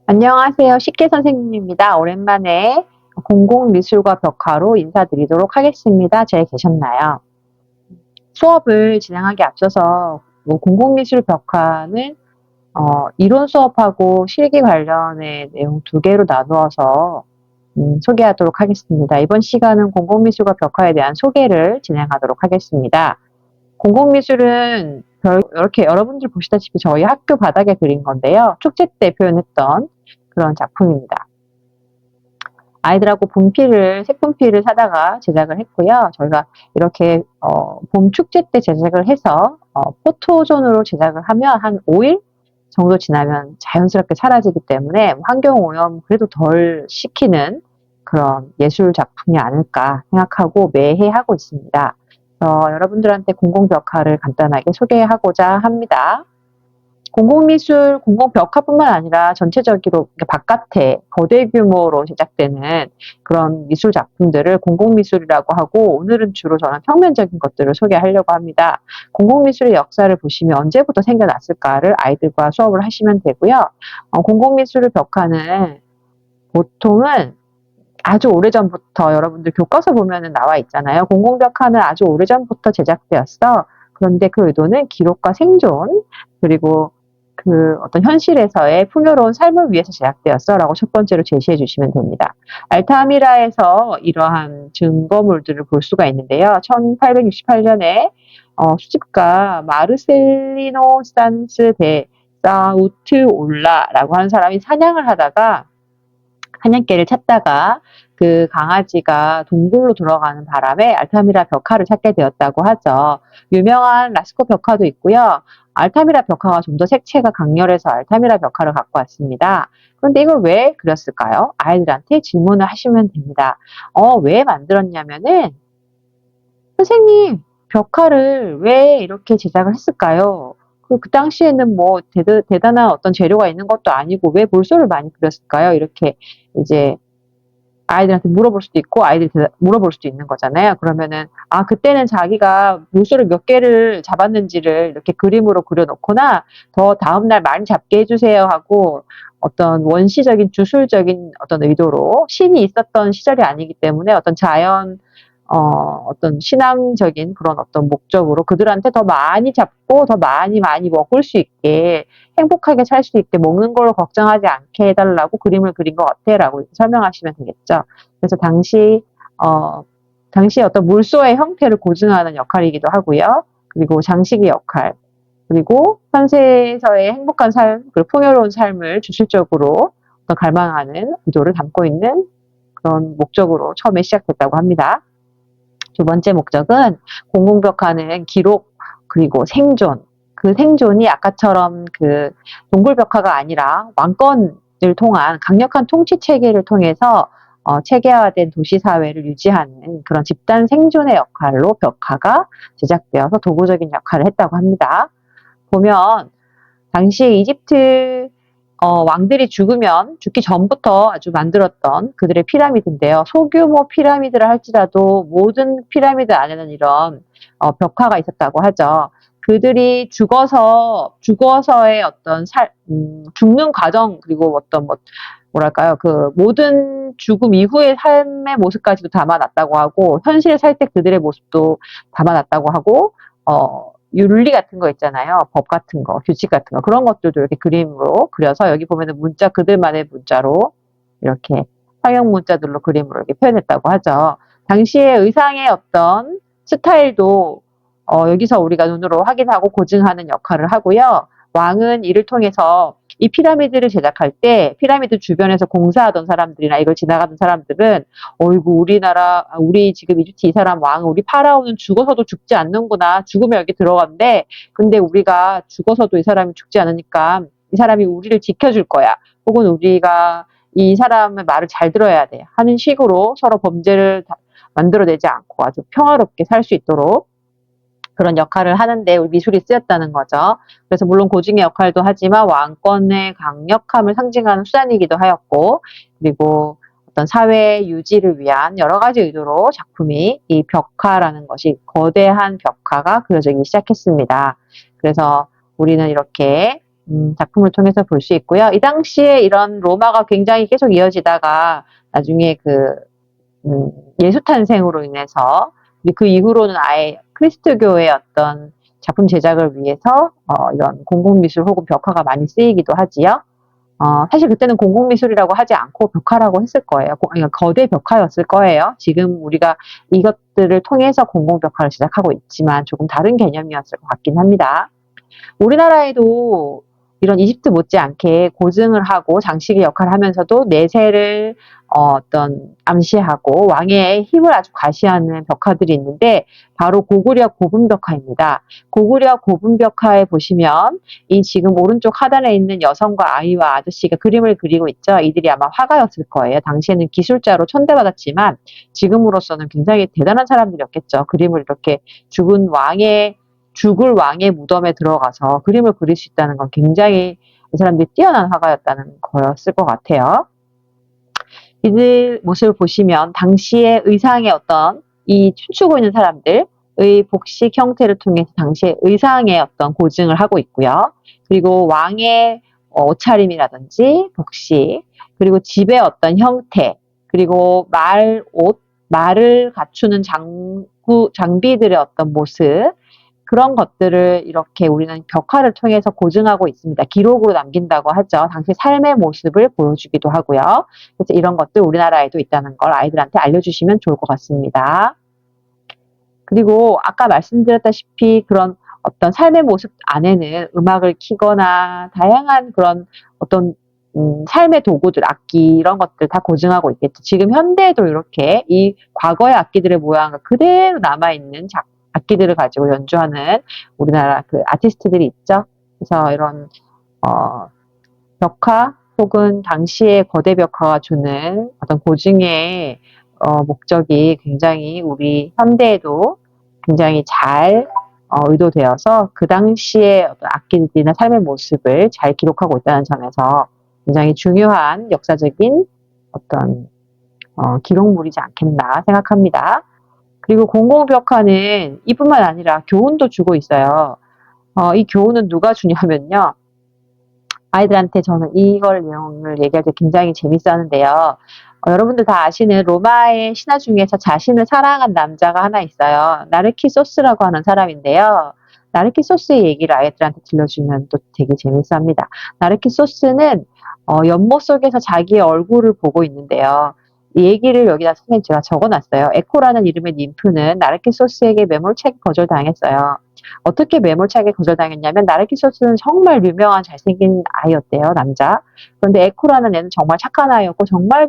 안녕하세요. 식혜 선생님입니다. 오랜만에 공공미술과 벽화로 인사드리도록 하겠습니다. 잘 계셨나요? 수업을 진행하기 앞서서 공공미술 벽화는 이론 수업하고 실기 관련의 내용 두 개로 나누어서 소개하도록 하겠습니다. 이번 시간은 공공미술과 벽화에 대한 소개를 진행하도록 하겠습니다. 공공미술은 이렇게 여러분들 보시다시피 저희 학교 바닥에 그린 건데요. 축제 때 표현했던 그런 작품입니다. 아이들하고 색분필을 사다가 제작을 했고요. 저희가 이렇게 봄 축제 때 제작을 해서 포토존으로 제작을 하면 한 5일 정도 지나면 자연스럽게 사라지기 때문에 환경오염 그래도 덜 시키는 그런 예술 작품이 아닐까 생각하고 매해 하고 있습니다. 여러분들한테 공공벽화를 간단하게 소개하고자 합니다. 공공미술, 공공벽화뿐만 아니라 전체적으로 바깥에 거대 규모로 제작되는 그런 미술 작품들을 공공미술이라고 하고, 오늘은 주로 저는 평면적인 것들을 소개하려고 합니다. 공공미술의 역사를 보시면 언제부터 생겨났을까를 아이들과 수업을 하시면 되고요. 공공미술 벽화는 보통은 아주 오래전부터 여러분들 교과서 보면은 나와 있잖아요. 공공벽화는 아주 오래전부터 제작되었어. 그런데 그 의도는 기록과 생존, 그리고 그 어떤 현실에서의 풍요로운 삶을 위해서 제작되었어 라고 첫 번째로 제시해 주시면 됩니다. 알타미라에서 이러한 증거물들을 볼 수가 있는데요. 1868년에 수집가 마르셀리노 산스 데 사우트올라라고 하는 사람이 사냥을 하다가 사냥개를 찾다가 그 강아지가 동굴로 들어가는 바람에 알타미라 벽화를 찾게 되었다고 하죠. 유명한 라스코 벽화도 있고요. 알타미라 벽화가 좀 더 색채가 강렬해서 알타미라 벽화를 갖고 왔습니다. 그런데 이걸 왜 그렸을까요? 아이들한테 질문을 하시면 됩니다. 왜 만들었냐면은 선생님, 벽화를 왜 이렇게 제작을 했을까요? 그 당시에는 뭐 대단한 어떤 재료가 있는 것도 아니고 왜 몰소를 많이 그렸을까요? 이렇게 이제 아이들한테 물어볼 수도 있고 아이들이 물어볼 수도 있는 거잖아요. 그러면은 그때는 자기가 물소를 몇 개를 잡았는지를 이렇게 그림으로 그려놓거나 더 다음날 많이 잡게 해주세요 하고 어떤 원시적인 주술적인 어떤 의도로 신이 있었던 시절이 아니기 때문에 어떤 어떤 신앙적인 그런 어떤 목적으로 그들한테 더 많이 잡고 더 많이 먹을 수 있게 행복하게 살 수 있게 먹는 걸 걱정하지 않게 해달라고 그림을 그린 것 같아 라고 설명하시면 되겠죠. 그래서 당시 어떤 물소의 형태를 고증하는 역할이기도 하고요. 그리고 장식의 역할, 그리고 현세에서의 행복한 삶, 그리고 풍요로운 삶을 주술적으로 갈망하는 의도를 담고 있는 그런 목적으로 처음에 시작됐다고 합니다. 두 번째 목적은 공공벽화는 기록 그리고 생존. 그 생존이 아까처럼 그 동굴벽화가 아니라 왕권을 통한 강력한 통치 체계를 통해서 체계화된 도시 사회를 유지하는 그런 집단 생존의 역할로 벽화가 제작되어서 도구적인 역할을 했다고 합니다. 보면 당시 이집트 왕들이 죽기 전부터 아주 만들었던 그들의 피라미드인데요. 소규모 피라미드를 할지라도 모든 피라미드 안에는 이런 벽화가 있었다고 하죠. 그들이 죽어서의 어떤 죽는 과정, 그리고 어떤 뭐랄까요, 그 모든 죽음 이후의 삶의 모습까지도 담아놨다고 하고, 현실에 살 때 그들의 모습도 담아놨다고 하고, 윤리 같은 거 있잖아요. 법 같은 거, 규칙 같은 거. 그런 것들도 이렇게 그림으로 그려서 여기 보면은 그들만의 문자로 이렇게 상형 문자들로 그림으로 이렇게 표현했다고 하죠. 당시의 의상의 어떤 스타일도 여기서 우리가 눈으로 확인하고 고증하는 역할을 하고요. 왕은 이를 통해서 이 피라미드를 제작할 때 피라미드 주변에서 공사하던 사람들이나 이걸 지나가던 사람들은 어이구 우리 지금 이집트 이 사람 왕 우리 파라오는 죽어서도 죽지 않는구나. 죽으면 여기 들어간대. 근데 우리가 죽어서도 이 사람이 죽지 않으니까 이 사람이 우리를 지켜줄 거야. 혹은 우리가 이 사람의 말을 잘 들어야 돼 하는 식으로 서로 범죄를 만들어내지 않고 아주 평화롭게 살 수 있도록 그런 역할을 하는데 우리 미술이 쓰였다는 거죠. 그래서 물론 고증의 역할도 하지만 왕권의 강력함을 상징하는 수단이기도 하였고, 그리고 어떤 사회 유지를 위한 여러 가지 의도로 작품이 이 벽화라는 것이 거대한 벽화가 그려지기 시작했습니다. 그래서 우리는 이렇게 작품을 통해서 볼 수 있고요. 이 당시에 이런 로마가 굉장히 계속 이어지다가 나중에 예수 탄생으로 인해서 그 이후로는 아예 그리스도교의 어떤 작품 제작을 위해서 이런 공공미술 혹은 벽화가 많이 쓰이기도 하지요. 사실 그때는 공공미술이라고 하지 않고 벽화라고 했을 거예요. 그러니까 거대 벽화였을 거예요. 지금 우리가 이것들을 통해서 공공벽화를 제작하고 있지만 조금 다른 개념이었을 것 같긴 합니다. 우리나라에도 이런 이집트 못지않게 고증을 하고 장식의 역할을 하면서도 내세를 어떤 암시하고 왕의 힘을 아주 과시하는 벽화들이 있는데 바로 고구려 고분벽화입니다. 고구려 고분벽화에 보시면 이 지금 오른쪽 하단에 있는 여성과 아이와 아저씨가 그림을 그리고 있죠. 이들이 아마 화가였을 거예요. 당시에는 기술자로 천대받았지만 지금으로서는 굉장히 대단한 사람들이었겠죠. 그림을 이렇게 죽을 왕의 무덤에 들어가서 그림을 그릴 수 있다는 건 굉장히 이 사람들이 뛰어난 화가였다는 거였을 것 같아요. 이들 모습을 보시면 당시의 의상의 어떤 이 춤추고 있는 사람들의 복식 형태를 통해서 당시의 의상의 어떤 고증을 하고 있고요. 그리고 왕의 옷차림이라든지 복식, 그리고 집의 어떤 형태, 그리고 말을 갖추는 장비들의 어떤 모습, 그런 것들을 이렇게 우리는 벽화를 통해서 고증하고 있습니다. 기록으로 남긴다고 하죠. 당시 삶의 모습을 보여주기도 하고요. 그래서 이런 것들 우리나라에도 있다는 걸 아이들한테 알려주시면 좋을 것 같습니다. 그리고 아까 말씀드렸다시피 그런 어떤 삶의 모습 안에는 음악을 키거나 다양한 그런 어떤 삶의 도구들, 악기 이런 것들 다 고증하고 있겠죠. 지금 현대에도 이렇게 이 과거의 악기들의 모양을 그대로 남아있는 악기들을 가지고 연주하는 우리나라 그 아티스트들이 있죠. 그래서 이런 벽화 혹은 당시의 거대 벽화가 주는 어떤 고증의 목적이 굉장히 우리 현대에도 굉장히 잘 의도되어서 그 당시의 어떤 악기들이나 삶의 모습을 잘 기록하고 있다는 점에서 굉장히 중요한 역사적인 어떤 기록물이지 않겠나 생각합니다. 그리고 공공벽화는 이뿐만 아니라 교훈도 주고 있어요. 이 교훈은 누가 주냐면요. 아이들한테 저는 이걸 내용을 얘기할 때 굉장히 재밌어 하는데요. 여러분들 다 아시는 로마의 신화 중에서 자신을 사랑한 남자가 하나 있어요. 나르키소스라고 하는 사람인데요. 나르키소스의 얘기를 아이들한테 들려주면 또 되게 재밌어 합니다. 나르키소스는 연못 속에서 자기의 얼굴을 보고 있는데요. 이 얘기를 여기다 선생님 제가 적어놨어요. 에코라는 이름의 님프는 나르키소스에게 매몰차게 거절당했어요. 어떻게 매몰차게 거절당했냐면 나르키소스는 정말 유명한 잘생긴 아이였대요. 남자. 그런데 에코라는 애는 정말 착한 아이였고 정말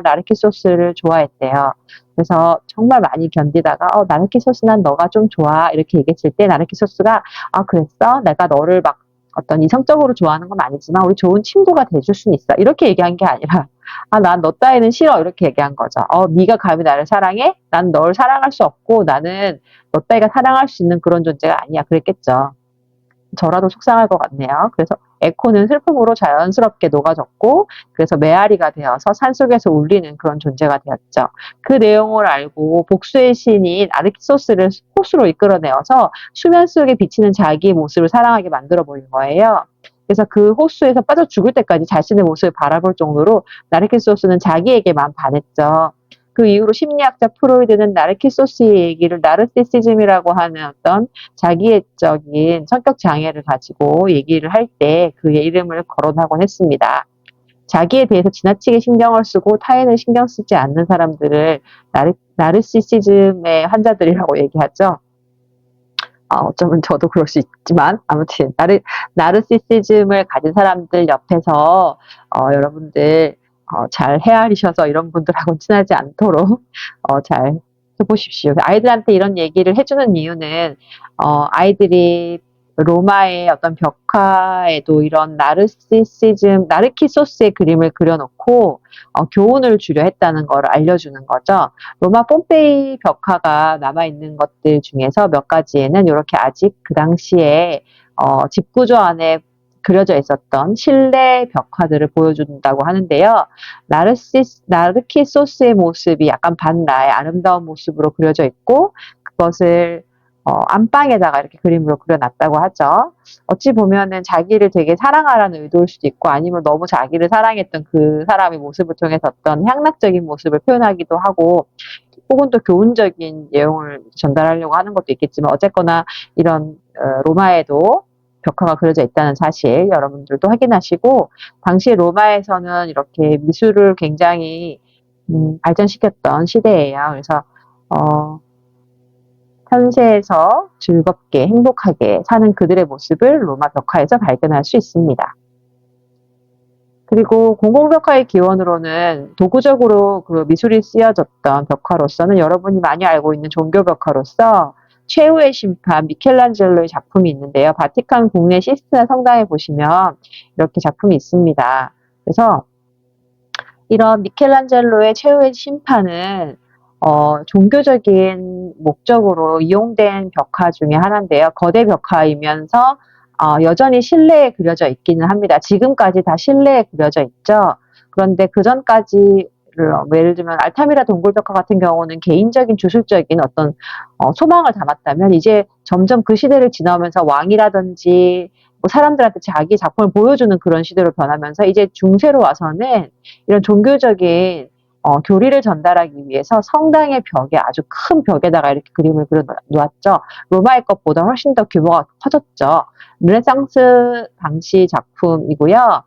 나르키소스를 좋아했대요. 그래서 정말 많이 견디다가 나르키소스 난 너가 좀 좋아 이렇게 얘기했을 때 나르키소스가 그랬어? 내가 너를 막 어떤 이성적으로 좋아하는 건 아니지만 우리 좋은 친구가 돼줄 수는 있어. 이렇게 얘기한 게 아니라 난 너 따위는 싫어 이렇게 얘기한 거죠. 네가 감히 나를 사랑해? 난 널 사랑할 수 없고 나는 너 따위가 사랑할 수 있는 그런 존재가 아니야. 그랬겠죠. 저라도 속상할 것 같네요. 그래서 에코는 슬픔으로 자연스럽게 녹아졌고 그래서 메아리가 되어서 산속에서 울리는 그런 존재가 되었죠. 그 내용을 알고 복수의 신인 아르키소스를 호수로 이끌어내어서 수면 속에 비치는 자기의 모습을 사랑하게 만들어 버린 거예요. 그래서 그 호수에서 빠져 죽을 때까지 자신의 모습을 바라볼 정도로 나르키소스는 자기에게만 반했죠. 그 이후로 심리학자 프로이드는 나르키소스의 얘기를 나르시시즘이라고 하는 어떤 자기애적인 성격 장애를 가지고 얘기를 할 때 그의 이름을 거론하곤 했습니다. 자기에 대해서 지나치게 신경을 쓰고 타인을 신경 쓰지 않는 사람들을 나르시시즘의 환자들이라고 얘기하죠. 어쩌면 저도 그럴 수 있지만 아무튼 나르시시즘을 가진 사람들 옆에서 여러분들 잘 헤아리셔서 이런 분들하고 친하지 않도록 잘 해보십시오. 아이들한테 이런 얘기를 해주는 이유는 아이들이 로마의 어떤 벽화에도 이런 나르키소스의 그림을 그려놓고 교훈을 주려 했다는 걸 알려주는 거죠. 로마 폼페이 벽화가 남아있는 것들 중에서 몇 가지에는 이렇게 아직 그 당시에 집 구조 안에 그려져 있었던 실내 벽화들을 보여준다고 하는데요. 나르키소스의 모습이 약간 반나의 아름다운 모습으로 그려져 있고 그것을 안방에다가 이렇게 그림으로 그려놨다고 하죠. 어찌 보면은 자기를 되게 사랑하라는 의도일 수도 있고 아니면 너무 자기를 사랑했던 그 사람의 모습을 통해서 어떤 향락적인 모습을 표현하기도 하고 혹은 또 교훈적인 내용을 전달하려고 하는 것도 있겠지만 어쨌거나 이런 로마에도 벽화가 그려져 있다는 사실 여러분들도 확인하시고 당시 로마에서는 이렇게 미술을 굉장히 발전시켰던 시대예요. 그래서 현세에서 즐겁게 행복하게 사는 그들의 모습을 로마 벽화에서 발견할 수 있습니다. 그리고 공공벽화의 기원으로는 도구적으로 그 미술이 쓰여졌던 벽화로서는 여러분이 많이 알고 있는 종교 벽화로서 최후의 심판 미켈란젤로의 작품이 있는데요. 바티칸 국내 시스티나 성당에 보시면 이렇게 작품이 있습니다. 그래서 이런 미켈란젤로의 최후의 심판은 종교적인 목적으로 이용된 벽화 중에 하나인데요. 거대 벽화이면서 여전히 실내에 그려져 있기는 합니다. 지금까지 다 실내에 그려져 있죠. 그런데 그 전까지 예를 들면 알타미라 동굴벽화 같은 경우는 개인적인 주술적인 어떤 소망을 담았다면 이제 점점 그 시대를 지나면서 왕이라든지 뭐 사람들한테 자기 작품을 보여주는 그런 시대로 변하면서 이제 중세로 와서는 이런 종교적인 교리를 전달하기 위해서 성당의 벽에 아주 큰 벽에다가 이렇게 그림을 그려 놓았죠. 로마의 것보다 훨씬 더 규모가 커졌죠. 르네상스 당시 작품이고요.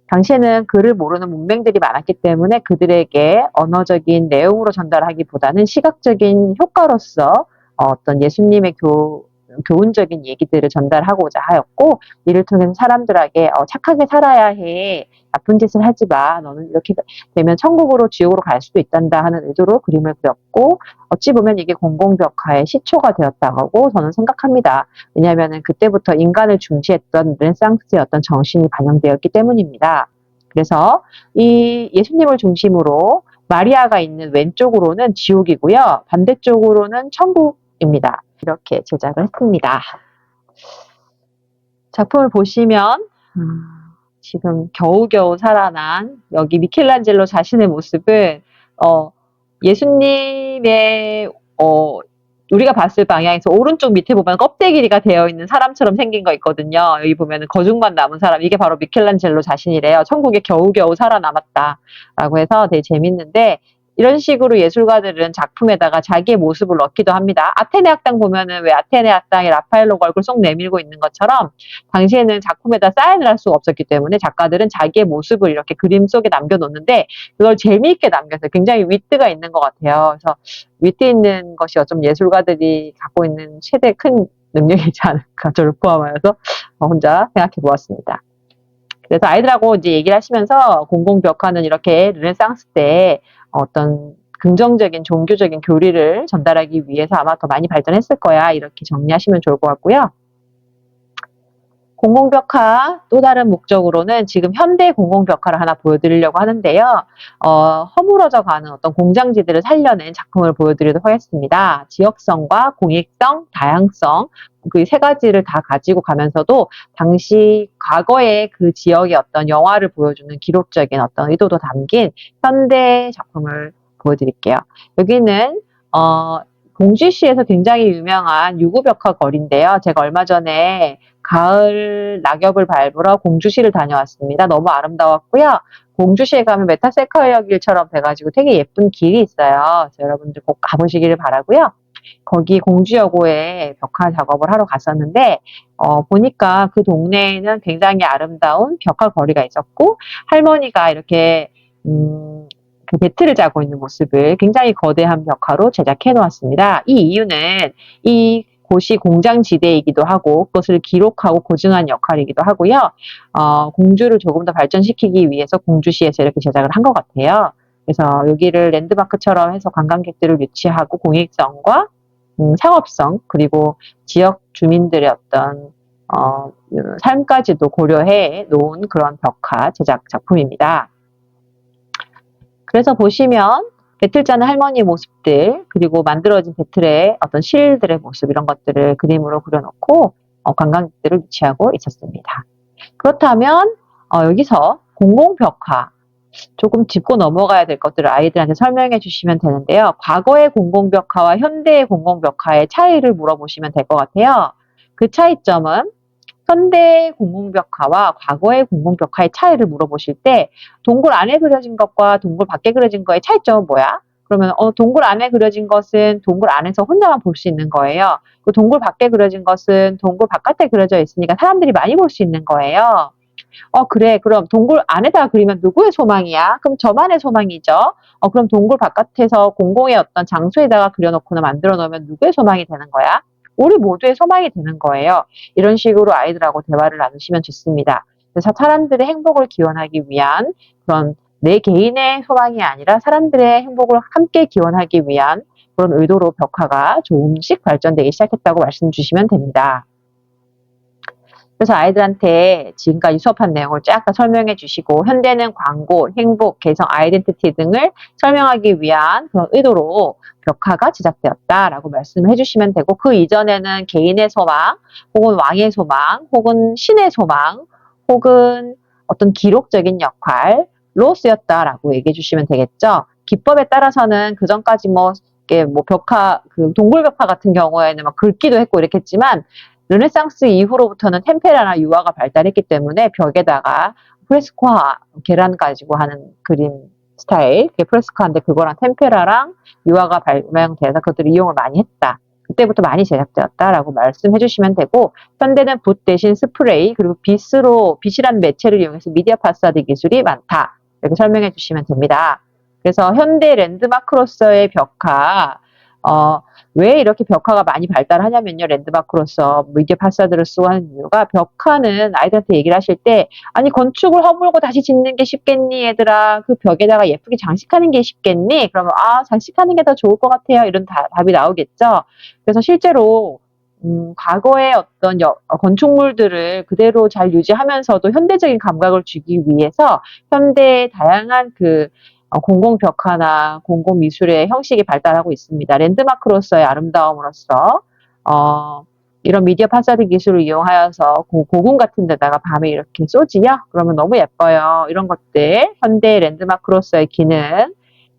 당시에는 글을 모르는 문맹들이 많았기 때문에 그들에게 언어적인 내용으로 전달하기보다는 시각적인 효과로서 어떤 예수님의 교훈적인 얘기들을 전달하고자 하였고 이를 통해서 사람들에게 착하게 살아야 해. 나쁜 짓을 하지 마. 너는 이렇게 되면 천국으로 지옥으로 갈 수도 있단다 하는 의도로 그림을 그렸고 어찌 보면 이게 공공벽화의 시초가 되었다고 저는 생각합니다. 왜냐하면 그때부터 인간을 중시했던 르네상스의 어떤 정신이 반영되었기 때문입니다. 그래서 이 예수님을 중심으로 마리아가 있는 왼쪽으로는 지옥이고요. 반대쪽으로는 천국입니다. 이렇게 제작을 했습니다. 작품을 보시면 지금 겨우겨우 살아난 여기 미켈란젤로 자신의 모습은 예수님의 우리가 봤을 방향에서 오른쪽 밑에 보면 껍데기가 되어 있는 사람처럼 생긴 거 있거든요. 여기 보면 거중만 남은 사람 이게 바로 미켈란젤로 자신이래요. 천국에 겨우겨우 살아남았다라고 해서 되게 재밌는데 이런 식으로 예술가들은 작품에다가 자기의 모습을 넣기도 합니다. 아테네 학당 보면은 왜 아테네 학당에 라파엘로가 얼굴 쏙 내밀고 있는 것처럼 당시에는 작품에다 사인을 할 수가 없었기 때문에 작가들은 자기의 모습을 이렇게 그림 속에 남겨놓는데 그걸 재미있게 남겨서 굉장히 위트가 있는 것 같아요. 그래서 위트 있는 것이 어쩜 예술가들이 갖고 있는 최대 큰 능력이지 않을까 저를 포함하여서 혼자 생각해 보았습니다. 그래서 아이들하고 이제 얘기를 하시면서 공공벽화는 이렇게 르네상스 때 어떤 긍정적인 종교적인 교리를 전달하기 위해서 아마 더 많이 발전했을 거야 이렇게 정리하시면 좋을 것 같고요. 공공벽화 또 다른 목적으로는 지금 현대 공공벽화를 하나 보여드리려고 하는데요. 허물어져 가는 어떤 공장지들을 살려낸 작품을 보여드리도록 하겠습니다. 지역성과 공익성, 다양성 그 세 가지를 다 가지고 가면서도 당시 과거의 그 지역의 어떤 영화를 보여주는 기록적인 어떤 의도도 담긴 현대 작품을 보여드릴게요. 여기는 공주시에서 굉장히 유명한 유구벽화 거리인데요. 제가 얼마 전에 가을 낙엽을 밟으러 공주시를 다녀왔습니다. 너무 아름다웠고요. 공주시에 가면 메타세콰이어 길처럼 돼가지고 되게 예쁜 길이 있어요. 여러분들 꼭 가보시기를 바라고요. 거기 공주여고에 벽화 작업을 하러 갔었는데 보니까 그 동네에는 굉장히 아름다운 벽화 거리가 있었고 할머니가 이렇게 그 배틀을 짜고 있는 모습을 굉장히 거대한 벽화로 제작해 놓았습니다. 이 이유는 이 곳이 공장지대이기도 하고 그것을 기록하고 고증한 역할이기도 하고요. 공주를 조금 더 발전시키기 위해서 공주시에서 이렇게 제작을 한 것 같아요. 그래서 여기를 랜드마크처럼 해서 관광객들을 유치하고 공익성과 상업성 그리고 지역 주민들의 어떤 삶까지도 고려해 놓은 그런 벽화 제작 작품입니다. 그래서 보시면 배틀 짜는 할머니 모습들 그리고 만들어진 배틀의 어떤 실들의 모습 이런 것들을 그림으로 그려놓고 관광객들을 유치하고 있었습니다. 그렇다면 여기서 공공벽화 조금 짚고 넘어가야 될 것들을 아이들한테 설명해 주시면 되는데요. 과거의 공공벽화와 현대의 공공벽화의 차이를 물어보시면 될 것 같아요. 그 차이점은 현대의 공공벽화와 과거의 공공벽화의 차이를 물어보실 때 동굴 안에 그려진 것과 동굴 밖에 그려진 거의 차이점은 뭐야? 그러면 동굴 안에 그려진 것은 동굴 안에서 혼자만 볼 수 있는 거예요. 그 동굴 밖에 그려진 것은 동굴 바깥에 그려져 있으니까 사람들이 많이 볼 수 있는 거예요. 그래. 그럼 동굴 안에다가 그리면 누구의 소망이야? 그럼 저만의 소망이죠. 그럼 동굴 바깥에서 공공의 어떤 장소에다가 그려놓거나 만들어 놓으면 누구의 소망이 되는 거야? 우리 모두의 소망이 되는 거예요. 이런 식으로 아이들하고 대화를 나누시면 좋습니다. 그래서 사람들의 행복을 기원하기 위한 그런 내 개인의 소망이 아니라 사람들의 행복을 함께 기원하기 위한 그런 의도로 벽화가 조금씩 발전되기 시작했다고 말씀 주시면 됩니다. 그래서 아이들한테 지금까지 수업한 내용을 쫙 다 설명해 주시고 현대는 광고, 행복, 개성, 아이덴티티 등을 설명하기 위한 그런 의도로 벽화가 제작되었다라고 말씀을 해주시면 되고 그 이전에는 개인의 소망, 혹은 왕의 소망, 혹은 신의 소망, 혹은 어떤 기록적인 역할로 쓰였다라고 얘기해 주시면 되겠죠. 기법에 따라서는 그 전까지 이게 벽화, 그 동굴 벽화 같은 경우에는 막 긁기도 했고 이랬겠지만 르네상스 이후로부터는 템페라나 유화가 발달했기 때문에 벽에다가 프레스코화, 계란 가지고 하는 그림 스타일, 그게 프레스코화인데 그거랑 템페라랑 유화가 발명돼서 그것들을 이용을 많이 했다. 그때부터 많이 제작되었다라고 말씀해 주시면 되고 현대는 붓 대신 스프레이 그리고 빛이라는 매체를 이용해서 미디어 파사드 기술이 많다. 이렇게 설명해 주시면 됩니다. 그래서 현대 랜드마크로서의 벽화 왜 이렇게 벽화가 많이 발달하냐면요. 랜드마크로서 미디어 파사드를 쓰고 하는 이유가 벽화는 아이들한테 얘기를 하실 때 아니 건축을 허물고 다시 짓는 게 쉽겠니 얘들아 그 벽에다가 예쁘게 장식하는 게 쉽겠니? 그러면 장식하는 게 더 좋을 것 같아요. 이런 답이 나오겠죠. 그래서 실제로 과거의 어떤 건축물들을 그대로 잘 유지하면서도 현대적인 감각을 주기 위해서 현대의 다양한 공공벽화나 공공미술의 형식이 발달하고 있습니다. 랜드마크로서의 아름다움으로써 이런 미디어 파사드 기술을 이용하여서 고궁 같은 데다가 밤에 이렇게 쏘지요? 그러면 너무 예뻐요. 이런 것들 현대 랜드마크로서의 기능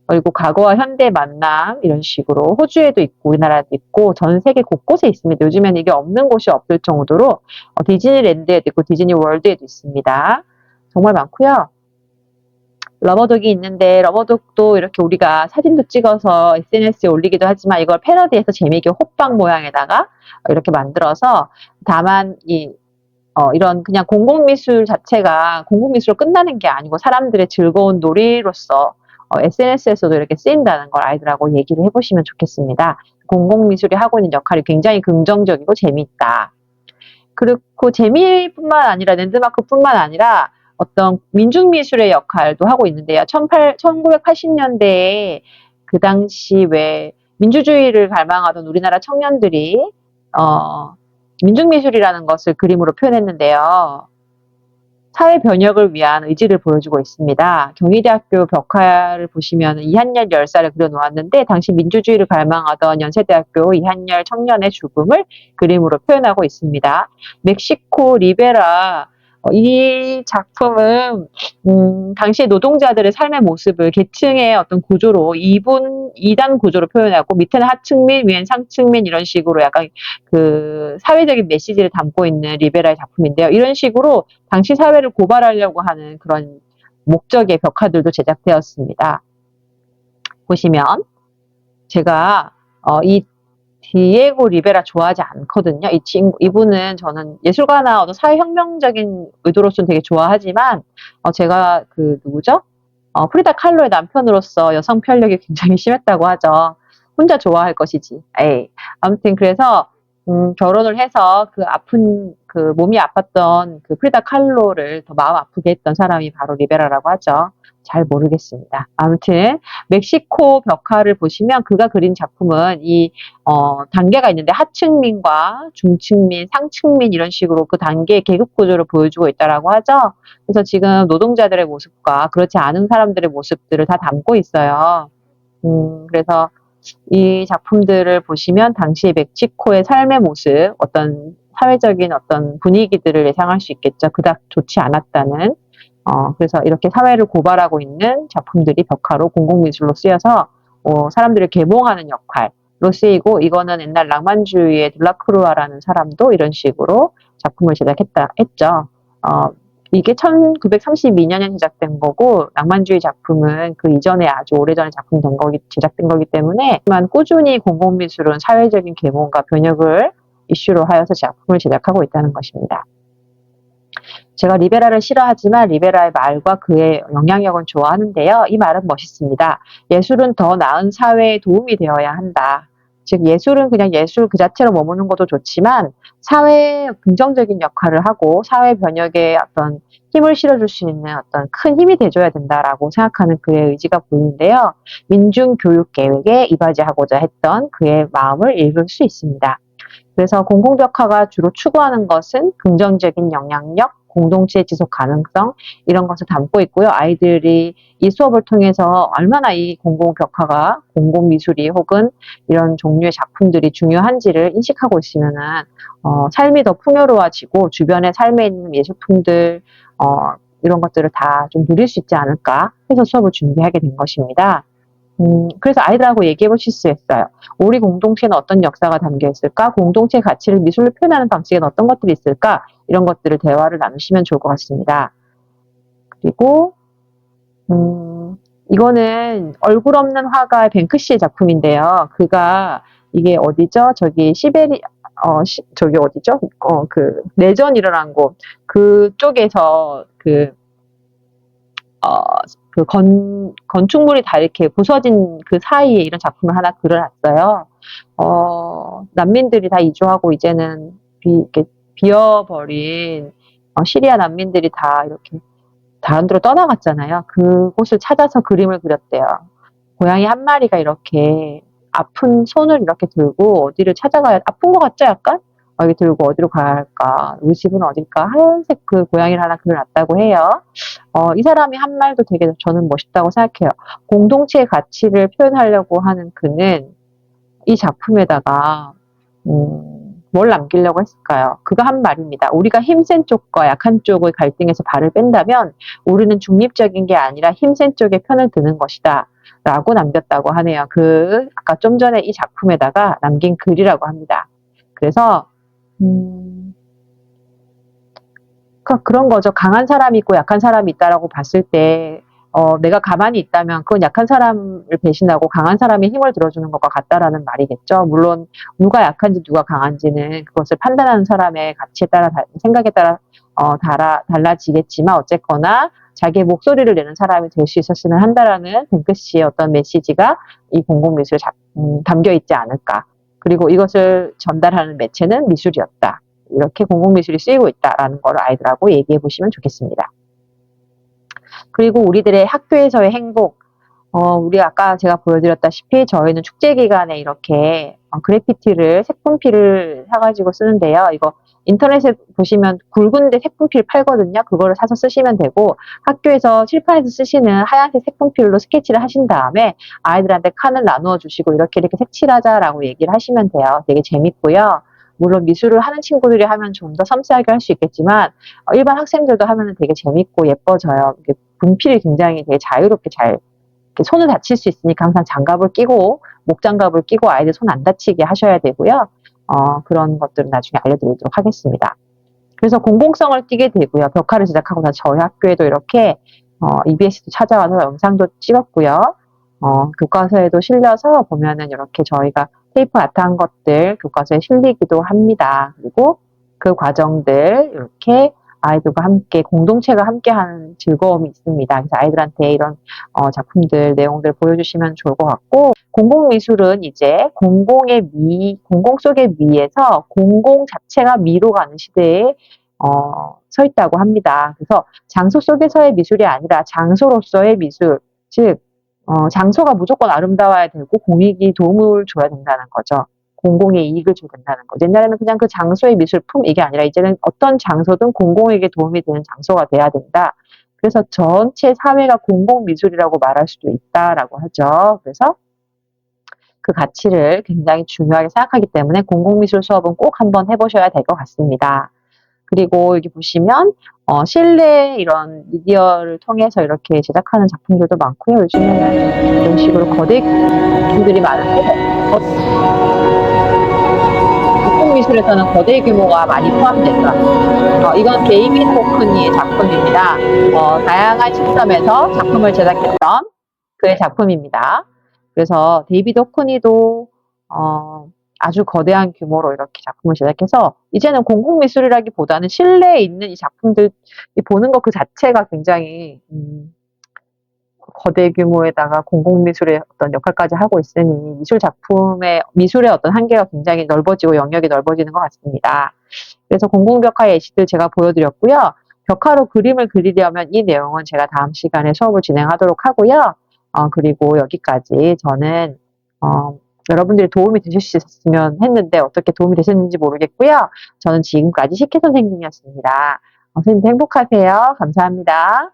그리고 과거와 현대의 만남 이런 식으로 호주에도 있고 우리나라에도 있고 전 세계 곳곳에 있습니다. 요즘엔 이게 없는 곳이 없을 정도로 디즈니랜드에도 있고 디즈니월드에도 있습니다. 정말 많고요. 러버독이 있는데 러버독도 이렇게 우리가 사진도 찍어서 SNS에 올리기도 하지만 이걸 패러디해서 재미있게 호빵 모양에다가 이렇게 만들어서 다만 이런 그냥 공공미술 자체가 공공미술로 끝나는 게 아니고 사람들의 즐거운 놀이로서 SNS에서도 이렇게 쓰인다는 걸 아이들하고 얘기를 해보시면 좋겠습니다. 공공미술이 하고 있는 역할이 굉장히 긍정적이고 재미있다. 그리고 재미뿐만 아니라 랜드마크뿐만 아니라 어떤 민중미술의 역할도 하고 있는데요. 1980년대에 그 당시 왜 민주주의를 갈망하던 우리나라 청년들이 민중미술이라는 것을 그림으로 표현했는데요. 사회 변혁을 위한 의지를 보여주고 있습니다. 경희대학교 벽화를 보시면 이한열 열사를 그려놓았는데 당시 민주주의를 갈망하던 연세대학교 이한열 청년의 죽음을 그림으로 표현하고 있습니다. 멕시코 리베라 이 작품은 당시 노동자들의 삶의 모습을 계층의 어떤 구조로 2단 구조로 표현하고 밑에는 하층민, 위엔 상층민 이런 식으로 약간 사회적인 메시지를 담고 있는 리베라의 작품인데요. 이런 식으로 당시 사회를 고발하려고 하는 그런 목적의 벽화들도 제작되었습니다. 보시면 제가 이 디에고 리베라 좋아하지 않거든요. 이분은 저는 예술가나 어떤 사회혁명적인 의도로서는 되게 좋아하지만 제가 누구죠? 프리다 칼로의 남편으로서 여성 편력이 굉장히 심했다고 하죠. 혼자 좋아할 것이지. 에이. 아무튼 그래서 결혼을 해서 몸이 아팠던 프리다 칼로를 더 마음 아프게 했던 사람이 바로 리베라라고 하죠. 잘 모르겠습니다. 아무튼 멕시코 벽화를 보시면 그가 그린 작품은 단계가 있는데 하층민과 중층민, 상층민 이런 식으로 그 단계의 계급 구조를 보여주고 있다라고 하죠. 그래서 지금 노동자들의 모습과 그렇지 않은 사람들의 모습들을 다 담고 있어요. 그래서 이 작품들을 보시면 당시 멕시코의 삶의 모습, 어떤 사회적인 어떤 분위기들을 예상할 수 있겠죠. 그닥 좋지 않았다는. 그래서 이렇게 사회를 고발하고 있는 작품들이 벽화로 공공미술로 쓰여서 사람들을 계몽하는 역할로 쓰이고 이거는 옛날 낭만주의의 들라크루아라는 사람도 이런 식으로 작품을 했죠. 이게 1932년에 제작된 거고 낭만주의 작품은 그 이전에 아주 오래전에 제작된 거기 때문에 꾸준히 공공미술은 사회적인 계몽과 변혁을 이슈로 하여서 작품을 제작하고 있다는 것입니다. 제가 리베라를 싫어하지만 리베라의 말과 그의 영향력은 좋아하는데요. 이 말은 멋있습니다. 예술은 더 나은 사회에 도움이 되어야 한다. 즉 예술은 그냥 예술 그 자체로 머무는 것도 좋지만 사회에 긍정적인 역할을 하고 사회 변혁에 어떤 힘을 실어줄 수 있는 어떤 큰 힘이 돼줘야 된다라고 생각하는 그의 의지가 보이는데요. 민중교육계획에 이바지하고자 했던 그의 마음을 읽을 수 있습니다. 그래서 공공벽화가 주로 추구하는 것은 긍정적인 영향력, 공동체 지속 가능성 이런 것을 담고 있고요. 아이들이 이 수업을 통해서 얼마나 이 공공벽화가 공공미술이 혹은 이런 종류의 작품들이 중요한지를 인식하고 있으면은 삶이 더 풍요로워지고 주변의 삶에 있는 예술품들 이런 것들을 다 좀 누릴 수 있지 않을까 해서 수업을 준비하게 된 것입니다. 그래서 아이들하고 얘기해 보실 수 있어요. 우리 공동체는 어떤 역사가 담겨 있을까? 공동체 가치를 미술로 표현하는 방식에는 어떤 것들이 있을까? 이런 것들을 대화를 나누시면 좋을 것 같습니다. 그리고 이거는 얼굴 없는 화가의 뱅크시의 작품인데요. 그가 이게 어디죠? 저기 저기 어디죠? 그 내전 일어난 곳 그쪽에서 그 건축물이 다 이렇게 부서진 그 사이에 이런 작품을 하나 그려놨어요. 난민들이 다 이주하고 이제는 이렇게 비어버린 시리아 난민들이 다 이렇게 다른 데로 떠나갔잖아요. 그곳을 찾아서 그림을 그렸대요. 고양이 한 마리가 이렇게 아픈 손을 이렇게 들고 어디를 찾아가야 아픈 것 같죠, 약간? 여기 들고 어디로 가야 할까? 우리 집은 어딜까? 하얀색 그 고양이를 하나 그려놨다고 해요. 이 사람이 한 말도 되게 저는 멋있다고 생각해요. 공동체의 가치를 표현하려고 하는 그는 이 작품에다가 뭘 남기려고 했을까요? 그가 한 말입니다. 우리가 힘센 쪽과 약한 쪽의 갈등에서 발을 뺀다면 우리는 중립적인 게 아니라 힘센 쪽에 편을 드는 것이다. 라고 남겼다고 하네요. 아까 좀 전에 이 작품에다가 남긴 글이라고 합니다. 그래서, 그런 거죠. 강한 사람이 있고 약한 사람이 있다라고 봤을 때, 내가 가만히 있다면 그건 약한 사람을 배신하고 강한 사람의 힘을 들어주는 것과 같다라는 말이겠죠. 물론 누가 약한지 누가 강한지는 그것을 판단하는 사람의 가치에 따라 생각에 따라 달라지겠지만 어쨌거나 자기의 목소리를 내는 사람이 될 수 있었으면 한다라는 뱅크시의 어떤 메시지가 이 공공미술에 담겨 있지 않을까. 그리고 이것을 전달하는 매체는 미술이었다. 이렇게 공공미술이 쓰이고 있다라는 걸 아이들하고 얘기해 보시면 좋겠습니다. 그리고 우리들의 학교에서의 행복, 우리 아까 제가 보여드렸다시피 저희는 축제 기간에 이렇게 그래피티를 색분필을 사가지고 쓰는데요. 이거 인터넷에 보시면 굵은데 색분필 팔거든요. 그거를 사서 쓰시면 되고 학교에서 칠판에서 쓰시는 하얀색 색분필로 스케치를 하신 다음에 아이들한테 칸을 나누어 주시고 이렇게 색칠하자라고 얘기를 하시면 돼요. 되게 재밌고요. 물론 미술을 하는 친구들이 하면 좀 더 섬세하게 할 수 있겠지만 일반 학생들도 하면 되게 재밌고 예뻐져요. 분필이 굉장히 되게 자유롭게 잘 손을 다칠 수 있으니까 항상 장갑을 끼고 목장갑을 끼고 아이들 손 안 다치게 하셔야 되고요. 그런 것들은 나중에 알려드리도록 하겠습니다. 그래서 공공성을 띠게 되고요. 벽화를 제작하고 나서 저희 학교에도 이렇게 EBS도 찾아와서 영상도 찍었고요. 교과서에도 실려서 보면은 이렇게 저희가 테이프 아트한 것들 교과서에 실리기도 합니다. 그리고 그 과정들 이렇게 아이들과 함께 공동체가 함께하는 즐거움이 있습니다. 그래서 아이들한테 이런 작품들 내용들 보여주시면 좋을 것 같고 공공미술은 이제 공공 속의 미에서 공공 자체가 미로 가는 시대에 서 있다고 합니다. 그래서 장소 속에서의 미술이 아니라 장소로서의 미술, 즉 장소가 무조건 아름다워야 되고 공익이 도움을 줘야 된다는 거죠. 공공의 이익을 줘야 된다는 거죠. 옛날에는 그냥 그 장소의 미술품 이게 아니라 이제는 어떤 장소든 공공에게 도움이 되는 장소가 돼야 된다. 그래서 전체 사회가 공공미술이라고 말할 수도 있다라고 하죠. 그래서 그 가치를 굉장히 중요하게 생각하기 때문에 공공미술 수업은 꼭 한번 해보셔야 될 것 같습니다. 그리고 여기 보시면 실내 이런 미디어를 통해서 이렇게 제작하는 작품들도 많고요. 요즘에는 이런 식으로 거대 작품들이 많은데 공공 미술에서는 거대 규모가 많이 포함된다. 이건 데이비드 호크니의 작품입니다. 다양한 시점에서 작품을 제작했던 그의 작품입니다. 그래서 데이비드 호크니도 아주 거대한 규모로 이렇게 작품을 제작해서 이제는 공공미술이라기보다는 실내에 있는 이 작품들 보는 것 그 자체가 굉장히 거대 규모에다가 공공미술의 어떤 역할까지 하고 있으니 미술의 어떤 한계가 굉장히 넓어지고 영역이 넓어지는 것 같습니다. 그래서 공공벽화 예시들 제가 보여드렸고요. 벽화로 그림을 그리려면 이 내용은 제가 다음 시간에 수업을 진행하도록 하고요. 그리고 여기까지 저는 여러분들이 도움이 되셨으면 했는데 어떻게 도움이 되셨는지 모르겠고요. 저는 지금까지 식혜 선생님이었습니다. 선생님 행복하세요. 감사합니다.